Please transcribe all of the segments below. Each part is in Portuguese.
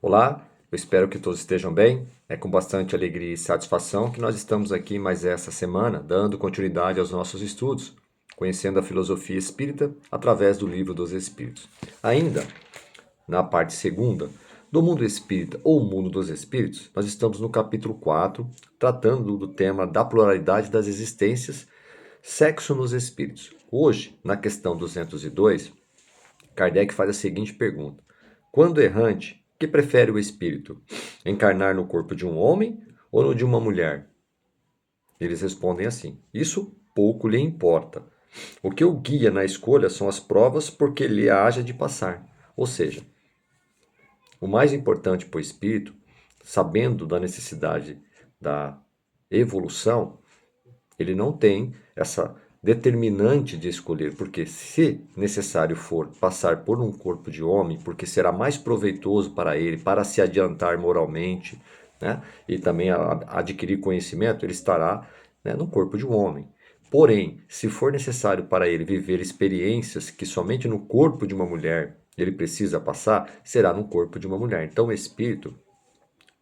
Olá, eu espero que todos estejam bem. É com bastante alegria e satisfação que nós estamos aqui mais essa semana, dando continuidade aos nossos estudos, conhecendo a filosofia espírita através do Livro dos Espíritos. Ainda na parte segunda do mundo espírita ou mundo dos espíritos, nós estamos no capítulo 4, tratando do tema da pluralidade das existências, sexo nos espíritos. Hoje, na questão 202, Kardec faz a seguinte pergunta: quando errante, que prefere o espírito? Encarnar no corpo de um homem ou no de uma mulher? Eles respondem assim: isso pouco lhe importa. O que o guia na escolha são as provas porque lhe haja de passar. Ou seja, o mais importante para o espírito, sabendo da necessidade da evolução, ele não tem essa determinante de escolher, porque se necessário for passar por um corpo de homem, porque será mais proveitoso para ele, para se adiantar moralmente, né, e também adquirir conhecimento, ele estará, né, no corpo de um homem. Porém, se for necessário para ele viver experiências que somente no corpo de uma mulher ele precisa passar, será no corpo de uma mulher. Então, o espírito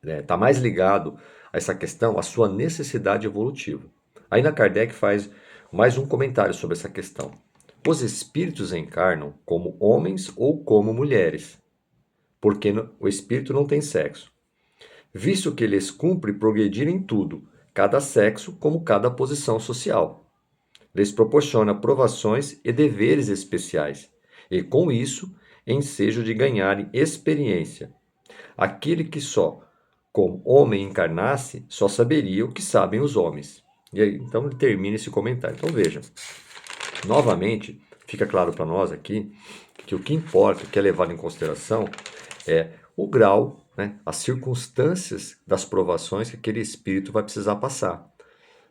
está mais ligado a essa questão, a sua necessidade evolutiva. Ainda Kardec faz mais um comentário sobre essa questão. Os espíritos encarnam como homens ou como mulheres, porque o espírito não tem sexo, visto que lhes cumpre progredir em tudo, cada sexo como cada posição social. Lhes proporciona provações e deveres especiais, e com isso, ensejo de ganharem experiência. Aquele que só como homem encarnasse, só saberia o que sabem os homens. E aí, então ele termina esse comentário. Então veja, novamente, fica claro para nós aqui que o que importa, o que é levado em consideração é o grau, né, as circunstâncias das provações que aquele espírito vai precisar passar.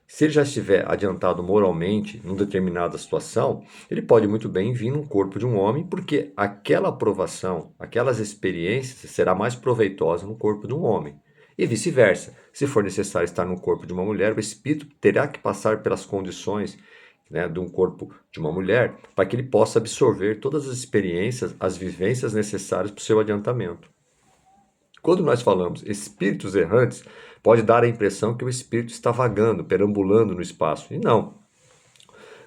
Se ele já estiver adiantado moralmente em determinada situação, ele pode muito bem vir num corpo de um homem, porque aquela aprovação, aquelas experiências será mais proveitosa no corpo de um homem. E vice-versa. Se for necessário estar no corpo de uma mulher, o espírito terá que passar pelas condições, né, de um corpo de uma mulher, para que ele possa absorver todas as experiências, as vivências necessárias para o seu adiantamento. Quando nós falamos espíritos errantes, pode dar a impressão que o espírito está vagando, perambulando no espaço. E não.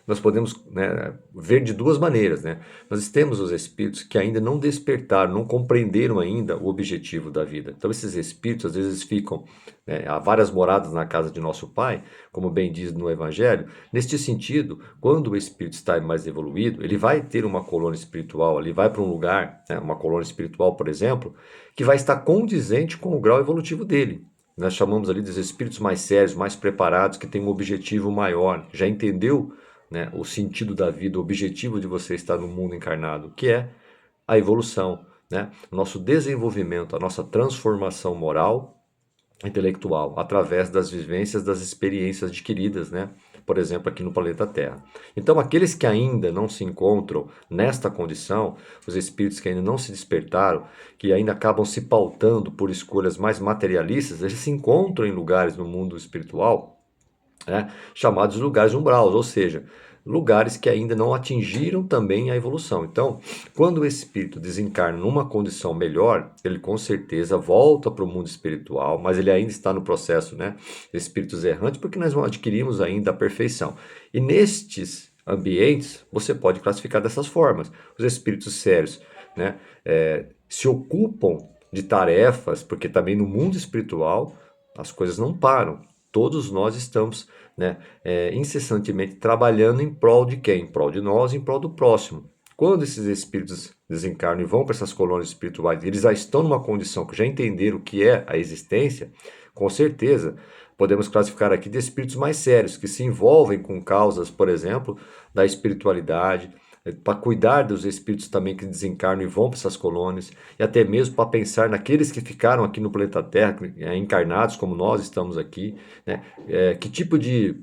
Nós podemos, né, ver de duas maneiras. Né? Nós temos os espíritos que ainda não despertaram, não compreenderam ainda o objetivo da vida. Então, esses espíritos às vezes ficam, né, há várias moradas na casa de nosso Pai, como bem diz no Evangelho. Neste sentido, quando o espírito está mais evoluído, ele vai ter uma colônia espiritual, ele vai para um lugar, né, uma colônia espiritual, por exemplo, que vai estar condizente com o grau evolutivo dele. Nós chamamos ali dos espíritos mais sérios, mais preparados, que têm um objetivo maior, já entendeu, né, o sentido da vida, o objetivo de você estar no mundo encarnado, que é a evolução, né, o nosso desenvolvimento, a nossa transformação moral, intelectual, através das vivências, das experiências adquiridas, né, por exemplo, aqui no planeta Terra. Então, aqueles que ainda não se encontram nesta condição, os espíritos que ainda não se despertaram, que ainda acabam se pautando por escolhas mais materialistas, eles se encontram em lugares no mundo espiritual, né, chamados lugares umbraus, ou seja, lugares que ainda não atingiram também a evolução. Então, quando o espírito desencarna numa condição melhor, ele com certeza volta para o mundo espiritual, mas ele ainda está no processo, né, de espíritos errantes, porque nós não adquirimos ainda a perfeição. E nestes ambientes, você pode classificar dessas formas. Os espíritos sérios, né, se ocupam de tarefas, porque também no mundo espiritual as coisas não param. Todos nós estamos, né, incessantemente trabalhando em prol de quem? Em prol de nós, em prol do próximo. Quando esses espíritos desencarnam e vão para essas colônias espirituais, eles já estão numa condição que já entenderam o que é a existência, com certeza podemos classificar aqui de espíritos mais sérios, que se envolvem com causas, por exemplo, da espiritualidade, para cuidar dos espíritos também que desencarnam e vão para essas colônias, e até mesmo para pensar naqueles que ficaram aqui no planeta Terra, encarnados como nós estamos aqui, né? Que tipo de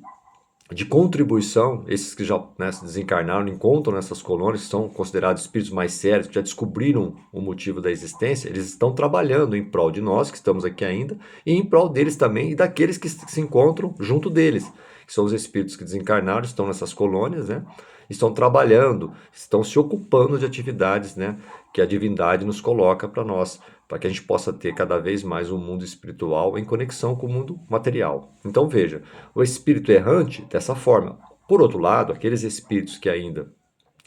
contribuição esses que já, né, se desencarnaram encontram nessas colônias, que são considerados espíritos mais sérios, que já descobriram o motivo da existência, eles estão trabalhando em prol de nós, que estamos aqui ainda, e em prol deles também, e daqueles que se encontram junto deles, que são os espíritos que desencarnaram, estão nessas colônias, né? Estão trabalhando, estão se ocupando de atividades, né, que a divindade nos coloca para nós, para que a gente possa ter cada vez mais um mundo espiritual em conexão com o mundo material. Então veja, o espírito errante dessa forma. Por outro lado, aqueles espíritos que ainda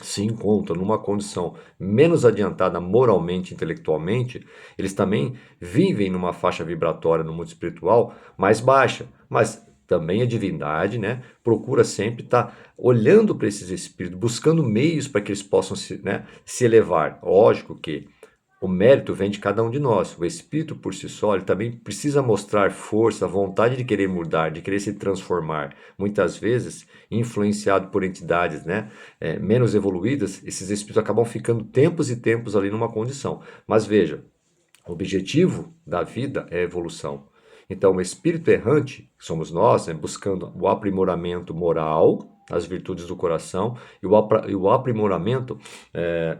se encontram numa condição menos adiantada moralmente, intelectualmente, eles também vivem numa faixa vibratória no mundo espiritual mais baixa, mas também a divindade, né, procura sempre estar olhando para esses espíritos, buscando meios para que eles possam se elevar. Lógico que o mérito vem de cada um de nós. O espírito por si só, ele também precisa mostrar força, vontade de querer mudar, de querer se transformar. Muitas vezes, influenciado por entidades, né, menos evoluídas, esses espíritos acabam ficando tempos e tempos ali numa condição. Mas veja, o objetivo da vida é a evolução. Então, o espírito errante, que somos nós, né, buscando o aprimoramento moral, as virtudes do coração, e o aprimoramento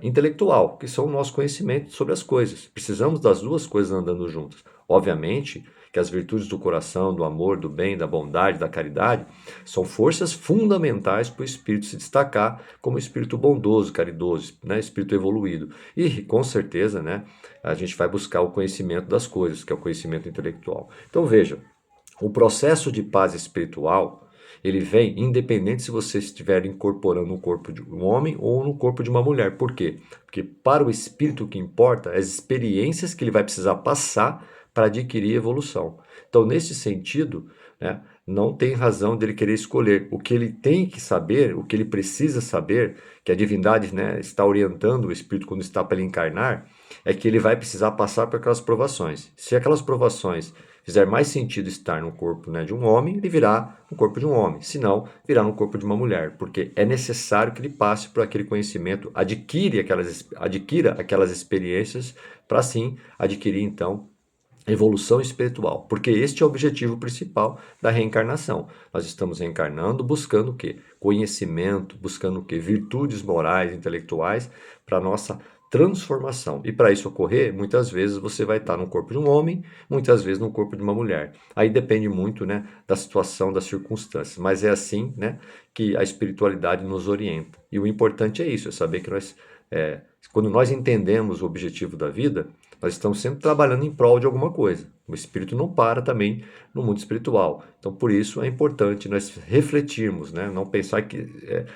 intelectual, que são o nosso conhecimento sobre as coisas. Precisamos das duas coisas andando juntas. Obviamente que as virtudes do coração, do amor, do bem, da bondade, da caridade, são forças fundamentais para o espírito se destacar como espírito bondoso, caridoso, né, espírito evoluído. E, com certeza, né, a gente vai buscar o conhecimento das coisas, que é o conhecimento intelectual. Então, veja, o processo de paz espiritual, ele vem independente se você estiver incorporando no corpo de um homem ou no corpo de uma mulher. Por quê? Porque para o espírito o que importa é as experiências que ele vai precisar passar para adquirir evolução. Então, nesse sentido, né, não tem razão dele querer escolher. O que ele tem que saber, o que ele precisa saber, que a divindade, né, está orientando o espírito quando está para ele encarnar, é que ele vai precisar passar por aquelas provações. Se aquelas provações fizer mais sentido estar no corpo, né, de um homem, ele virá no corpo de um homem. Se não, virá no corpo de uma mulher, porque é necessário que ele passe por aquele conhecimento, adquira aquelas experiências, para assim adquirir então evolução espiritual, porque este é o objetivo principal da reencarnação. Nós estamos reencarnando buscando o quê? Conhecimento, buscando o quê? Virtudes morais, intelectuais, para nossa transformação. E para isso ocorrer, muitas vezes você vai estar no corpo de um homem, muitas vezes no corpo de uma mulher. Aí depende muito, né, da situação, das circunstâncias, mas é assim, né, que a espiritualidade nos orienta. E o importante é isso, é saber que quando nós entendemos o objetivo da vida, nós estamos sempre trabalhando em prol de alguma coisa. O espírito não para também no mundo espiritual. Então, por isso é importante nós refletirmos, né? Não pensar que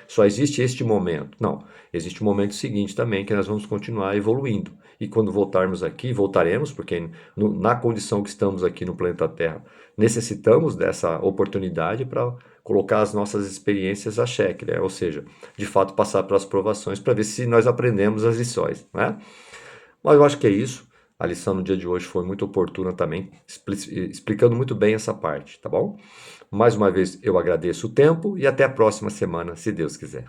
só existe este momento. Não, existe o momento seguinte também que nós vamos continuar evoluindo. E quando voltarmos aqui, voltaremos, porque na condição que estamos aqui no planeta Terra, necessitamos dessa oportunidade para colocar as nossas experiências a xeque, né? Ou seja, de fato passar pelas provações para ver se nós aprendemos as lições, né? Mas eu acho que é isso. A lição no dia de hoje foi muito oportuna também, explicando muito bem essa parte, tá bom? Mais uma vez eu agradeço o tempo e até a próxima semana, se Deus quiser.